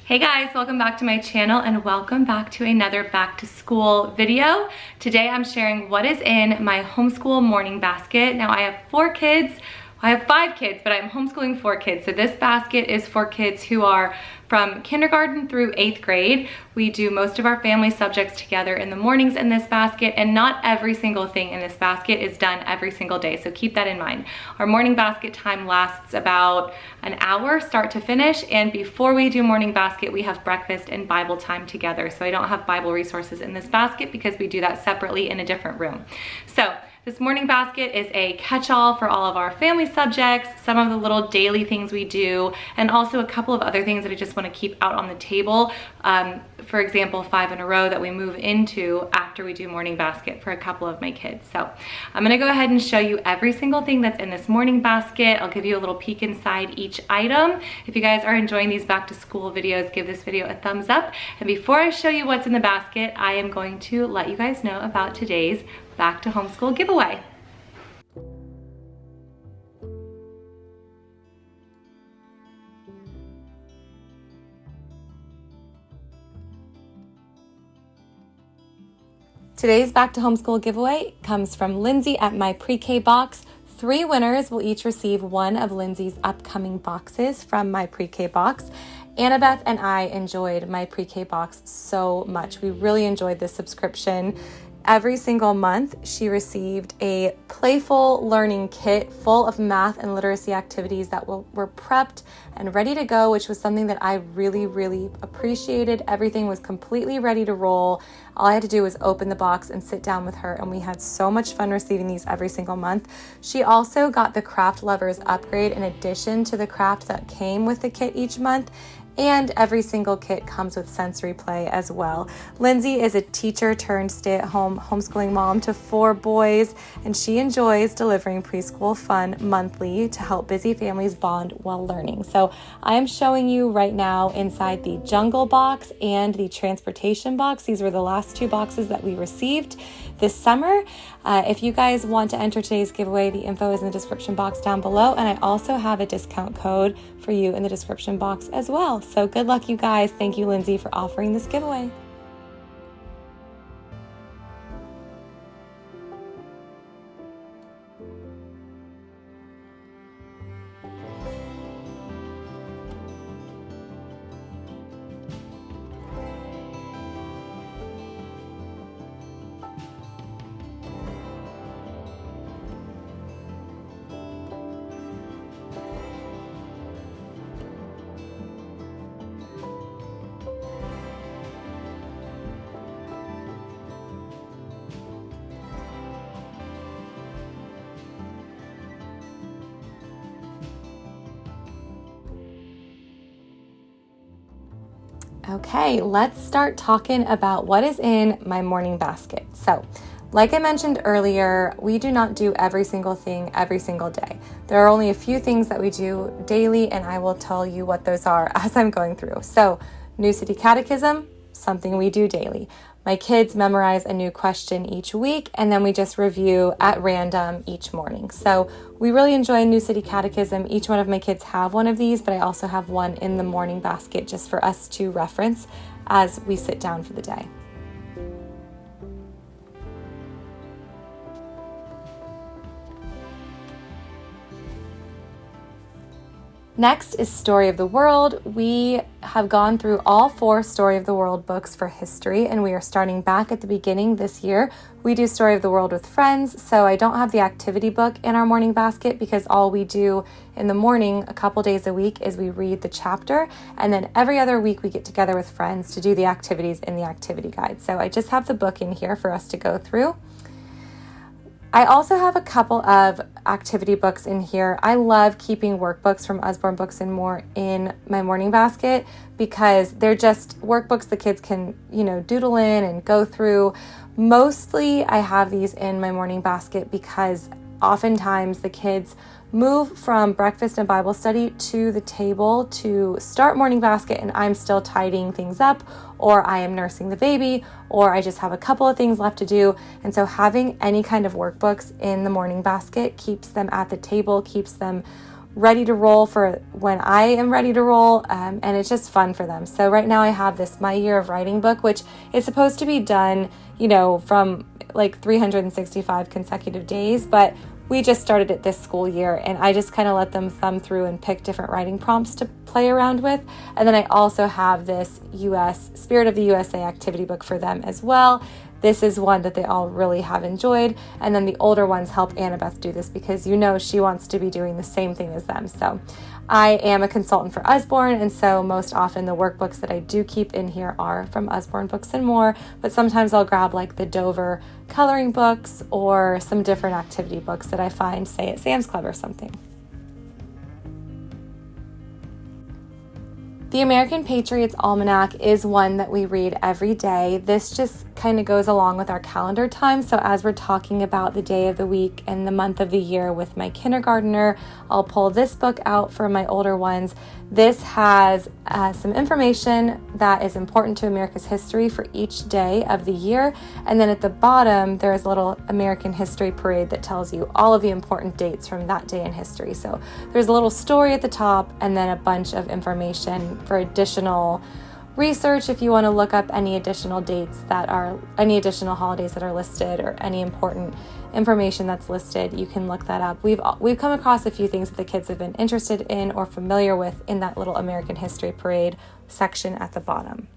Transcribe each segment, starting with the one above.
Hey guys, welcome back to my channel and welcome back to another back to school video. Today I'm sharing what is in my homeschool morning basket. Now I have 4 kids. I have 5 kids, but I'm homeschooling 4 kids. So this basket is for kids who are from kindergarten through 8th grade. We do most of our family subjects together in the mornings in this basket, and not every single thing in this basket is done every single day. So keep that in mind. Our morning basket time lasts about an hour start to finish. And before we do morning basket, we have breakfast and Bible time together. So I don't have Bible resources in this basket because we do that separately in a different room. So this morning basket is a catch-all for all of our family subjects, some of the little daily things we do, and also a couple of other things that I just want to keep out on the table. For example, 5 in a row that we move into after we do morning basket for a couple of my kids. So I'm gonna go ahead and show you every single thing that's in this morning basket. I'll give you a little peek inside each item. If you guys are enjoying these back to school videos, give this video a thumbs up. And before I show you what's in the basket, I am going to let you guys know about today's Back to Homeschool giveaway. Today's Back to Homeschool giveaway comes from Lindsay at my pre-K box. 3 winners will each receive one of Lindsay's upcoming boxes from my pre-K box. Annabeth and I enjoyed my pre-K box so much. We really enjoyed this subscription. Every single month, she received a playful learning kit full of math and literacy activities that were prepped and ready to go, which was something that I really appreciated. Everything was completely ready to roll. All I had to do was open the box and sit down with her, and we had so much fun receiving these every single month. She also got the Craft Lovers upgrade in addition to the craft that came with the kit each month. And every single kit comes with sensory play as well. Lindsay is a teacher turned stay-at-home homeschooling mom to 4 boys, and she enjoys delivering preschool fun monthly to help busy families bond while learning. So I am showing you right now inside the Jungle box and the Transportation box. These were the last 2 boxes that we received this summer. If you guys want to enter today's giveaway, the info is in the description box down below, and I also have a discount code for you in the description box as well. So good luck, you guys. Thank you, Lindsay, for offering this giveaway. Okay, let's start talking about what is in my morning basket. So, like I mentioned earlier, we do not do every single thing every single day. There are only a few things that we do daily, and I will tell you what those are as I'm going through. So, New City Catechism, something we do daily. My kids memorize a new question each week, and then we just review at random each morning. So we really enjoy New City Catechism. Each one of my kids have one of these, but I also have one in the morning basket just for us to reference as we sit down for the day. Next is Story of the World. We have gone through all 4 Story of the World books for history, and we are starting back at the beginning this year. We do Story of the World with friends, so I don't have the activity book in our morning basket because all we do in the morning a couple days a week is we read the chapter, and then every other week we get together with friends to do the activities in the activity guide. So I just have the book in here for us to go through. I also have a couple of activity books in here. I love keeping workbooks from Usborne Books and More in my morning basket because they're just workbooks the kids can, doodle in and go through. Mostly I have these in my morning basket because oftentimes the kids move from breakfast and Bible study to the table to start morning basket, and I'm still tidying things up, or I am nursing the baby, or I just have a couple of things left to do. And so having any kind of workbooks in the morning basket keeps them at the table, keeps them ready to roll for when I am ready to roll, and it's just fun for them. So right now I have this My Year of Writing book, which is supposed to be done, from like 365 consecutive days, but we just started it this school year, and I just kind of let them thumb through and pick different writing prompts to play around with. And then I also have this Spirit of the USA activity book for them as well. This is one that they all really have enjoyed. And then the older ones help Annabeth do this because she wants to be doing the same thing as them. So I am a consultant for Usborne, and so most often the workbooks that I do keep in here are from Usborne Books and More, but sometimes I'll grab like the Dover coloring books or some different activity books that I find, say, at Sam's Club or something. The American Patriots Almanac is one that we read every day. This just kind of goes along with our calendar time. So as we're talking about the day of the week and the month of the year with my kindergartner, I'll pull this book out for my older ones. This has some information that is important to America's history for each day of the year. And then at the bottom, there's a little American History Parade that tells you all of the important dates from that day in history. So there's a little story at the top and then a bunch of information for additional research if you want to look up any additional holidays that are listed or any important information that's listed. You can look that up. We've come across a few things that the kids have been interested in or familiar with in that little American History Parade section at the bottom.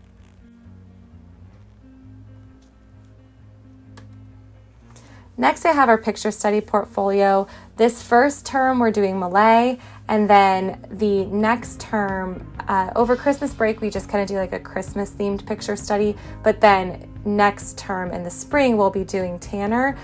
Next, I have our picture study portfolio. This first term, we're doing Malay, and then the next term, over Christmas break, we just kind of do like a Christmas-themed picture study, but then next term in the spring, we'll be doing Tanner,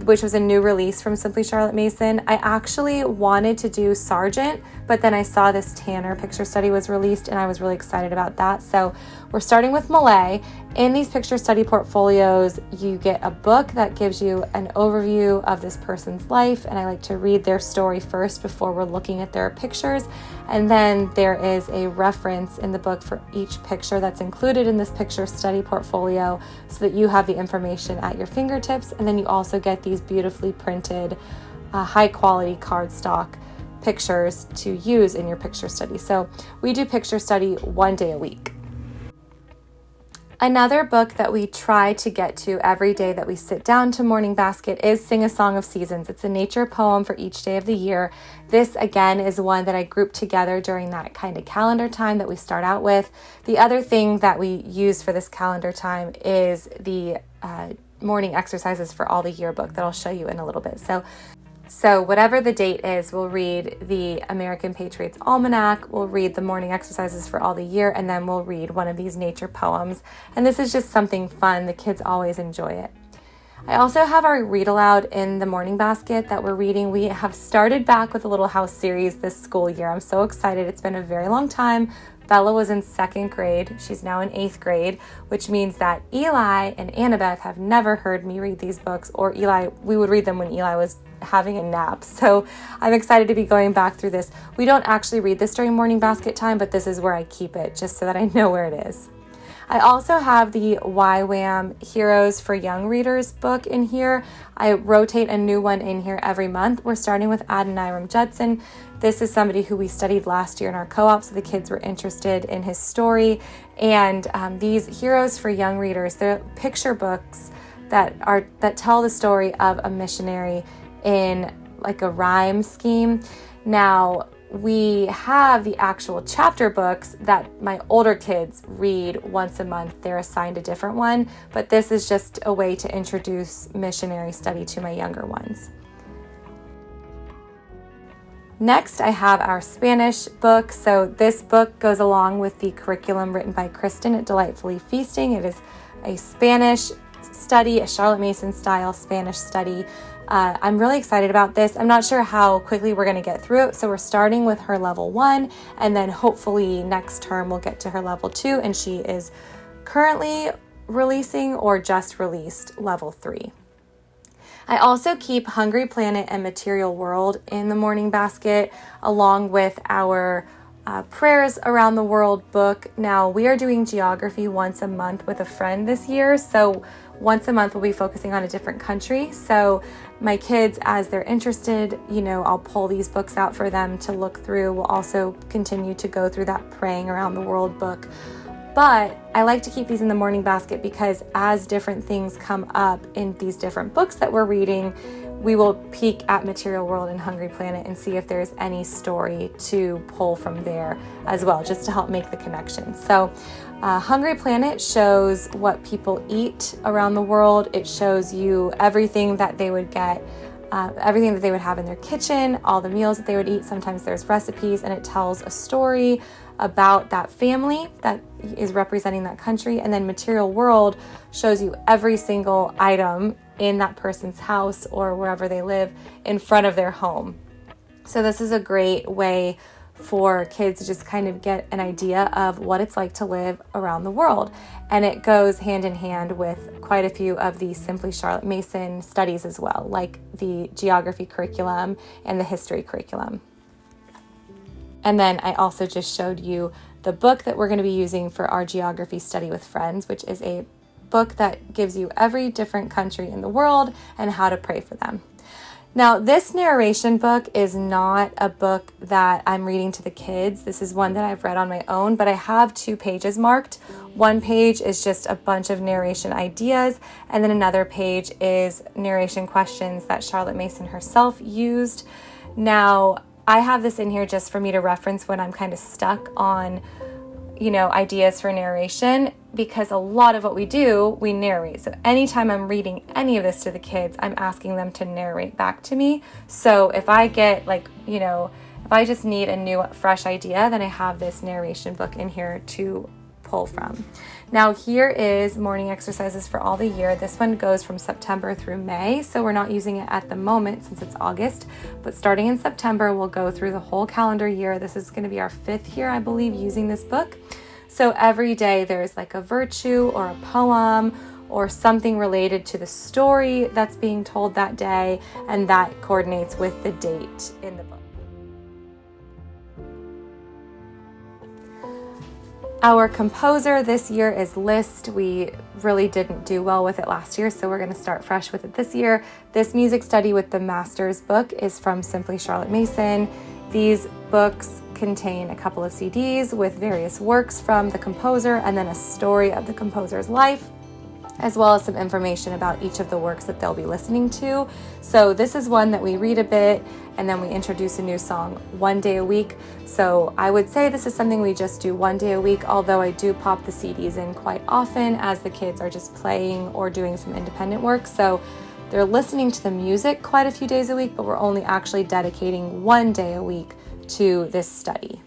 which was a new release from Simply Charlotte Mason. I actually wanted to do Sargent, but then I saw this Tanner picture study was released, and I was really excited about that. So we're starting with Malay. In these picture study portfolios, you get a book that gives you an overview of this person's life, and I like to read their story first before we're looking at their pictures. And then there is a reference in the book for each picture that's included in this picture study portfolio so that you have the information at your fingertips. And then you also get these beautifully printed, high quality cardstock pictures to use in your picture study. So we do picture study one day a week. Another book that we try to get to every day that we sit down to Morning Basket is Sing a Song of Seasons. It's a nature poem for each day of the year. This, again, is one that I grouped together during that kind of calendar time that we start out with. The other thing that we use for this calendar time is the morning exercises for all the yearbook that I'll show you in a little bit. So whatever the date is, we'll read the American Patriots Almanac, we'll read the morning exercises for all the year, and then we'll read one of these nature poems. And this is just something fun. The kids always enjoy it. I also have our read aloud in the Morning Basket that we're reading. We have started back with a Little House series this school year. I'm so excited. It's been a very long time. Bella was in 2nd grade. She's now in 8th grade, which means that Eli and Annabeth have never heard me read these books, or we would read them when Eli was having a nap. So I'm excited to be going back through this. We don't actually read this during Morning Basket time, but this is where I keep it just so that I know where it is. I also have the Ywam Heroes for Young Readers book in here. I rotate a new one in here every month. We're starting with Adoniram Judson. This is somebody who we studied last year in our co-op, so the kids were interested in his story. And these Heroes for Young Readers, they're picture books that tell the story of a missionary in like a rhyme scheme. Now, we have the actual chapter books that my older kids read once a month. They're assigned a different one, but this is just a way to introduce missionary study to my younger ones. Next, I have our Spanish book. So this book goes along with the curriculum written by Kristen at Delightfully Feasting. It is a Spanish study, a Charlotte Mason style Spanish study. I'm really excited about this. I'm not sure how quickly we're going to get through it. So we're starting with her level 1, and then hopefully next term we'll get to her level 2, and she is currently releasing or just released level 3. I also keep Hungry Planet and Material World in the Morning Basket, along with our Prayers Around the World book. Now, we are doing geography once a month with a friend this year, so once a month we'll be focusing on a different country. So my kids, as they're interested, I'll pull these books out for them to look through. We'll also continue to go through that Praying Around the World book. But I like to keep these in the morning basket because as different things come up in these different books that we're reading, we will peek at Material World and Hungry Planet and see if there's any story to pull from there as well, just to help make the connection. So Hungry Planet shows what people eat around the world. It shows you everything that they would get, everything that they would have in their kitchen, all the meals that they would eat. Sometimes there's recipes, and it tells a story about that family that is representing that country. And then Material World shows you every single item in that person's house or wherever they live in front of their home. So this is a great way for kids to just kind of get an idea of what it's like to live around the world. And it goes hand in hand with quite a few of the Simply Charlotte Mason studies as well, like the geography curriculum and the history curriculum. And then I also just showed you the book that we're going to be using for our geography study with friends, which is a book that gives you every different country in the world and how to pray for them. Now, this narration book is not a book that I'm reading to the kids. This is one that I've read on my own, but I have 2 pages marked. One page is just a bunch of narration ideas, and then another page is narration questions that Charlotte Mason herself used. Now, I have this in here just for me to reference when I'm kind of stuck on, ideas for narration, because a lot of what we do, we narrate. So anytime I'm reading any of this to the kids, I'm asking them to narrate back to me. So if I get if I just need a new, fresh idea, then I have this narration book in here to pull from. Now here is morning exercises for all the year. This one goes from September through May, so we're not using it at the moment since it's August, but starting in September, we'll go through the whole calendar year. This is going to be our 5th year, I believe, using this book. So every day there's like a virtue or a poem or something related to the story that's being told that day, and that coordinates with the date in the book. Our composer this year is Liszt. We really didn't do well with it last year, so we're going to start fresh with it this year. This music study with the master's book is from Simply Charlotte Mason. These books contain a couple of CDs with various works from the composer and then a story of the composer's life, as well as some information about each of the works that they'll be listening to. So this is one that we read a bit and then we introduce a new song 1 day a week. So I would say this is something we just do 1 day a week, although I do pop the CDs in quite often as the kids are just playing or doing some independent work. So they're listening to the music quite a few days a week, but we're only actually dedicating 1 day a week to this study.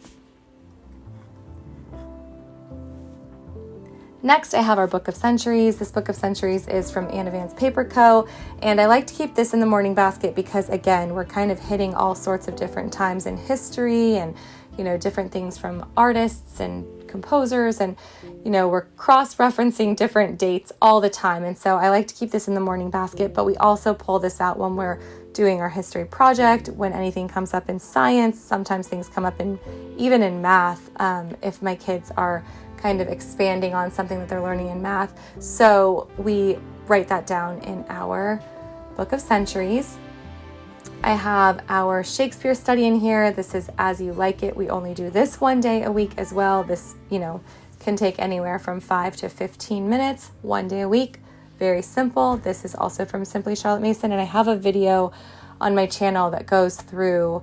Next, I have our Book of Centuries. This Book of Centuries is from Anna Vance Paper Co. And I like to keep this in the morning basket because, again, we're kind of hitting all sorts of different times in history and, different things from artists and composers. And, we're cross-referencing different dates all the time. And so I like to keep this in the morning basket, but we also pull this out when we're doing our history project, when anything comes up in science. Sometimes things come up even in math, if my kids are kind of expanding on something that they're learning in math. So we write that down in our Book of Centuries. I have our Shakespeare Study in here. This is As You Like It. We only do this 1 day a week as well. This, can take anywhere from 5 to 15 minutes, 1 day a week. Very simple. This is also from Simply Charlotte Mason, and I have a video on my channel that goes through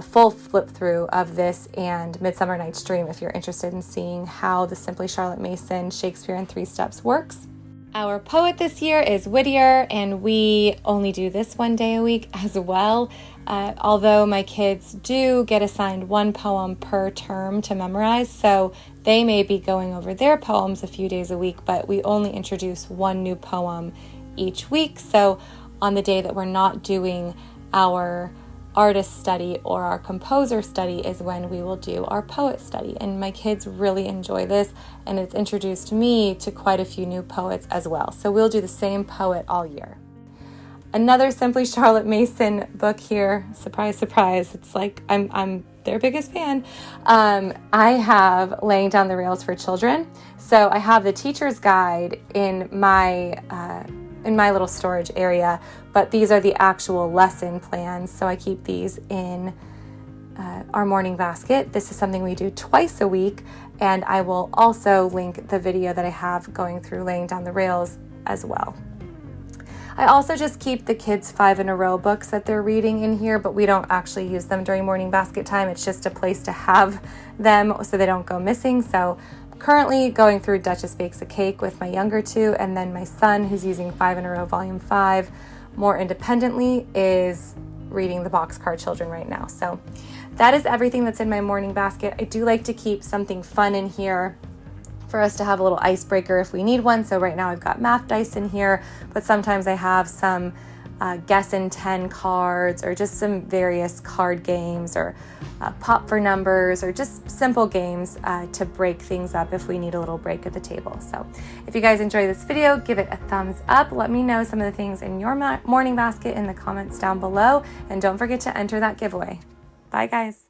full flip through of this and Midsummer Night's Dream if you're interested in seeing how the Simply Charlotte Mason Shakespeare in 3 Steps works. Our poet this year is Whittier, and we only do this 1 day a week as well. Although my kids do get assigned 1 poem per term to memorize, so they may be going over their poems a few days a week, but we only introduce 1 new poem each week. So on the day that we're not doing our artist study or our composer study is when we will do our poet study. And my kids really enjoy this, and it's introduced me to quite a few new poets as well. So we'll do the same poet all year. Another Simply Charlotte Mason book here. Surprise, surprise. It's like I'm their biggest fan. I have Laying Down the Rails for Children. So I have the teacher's guide in my little storage area, but these are the actual lesson plans. So I keep these in our morning basket. This is something we do twice a week, and I will also link the video that I have going through Laying Down the Rails as well. I also just keep the kids' 5 in a row books that they're reading in here, but we don't actually use them during morning basket time. It's just a place to have them so they don't go missing. So currently going through Duchess Bakes a Cake with my younger two, and then my son, who's using 5 in a row volume 5 more independently, is reading the Boxcar Children right now. So that is everything that's in my morning basket. I do like to keep something fun in here for us to have a little icebreaker if we need one. So right now I've got math dice in here, but sometimes I have some guess in 10 cards, or just some various card games, or pop for numbers, or just simple games to break things up if we need a little break at the table. So if you guys enjoy this video, give it a thumbs up. Let me know some of the things in your morning basket in the comments down below, and don't forget to enter that giveaway. Bye guys.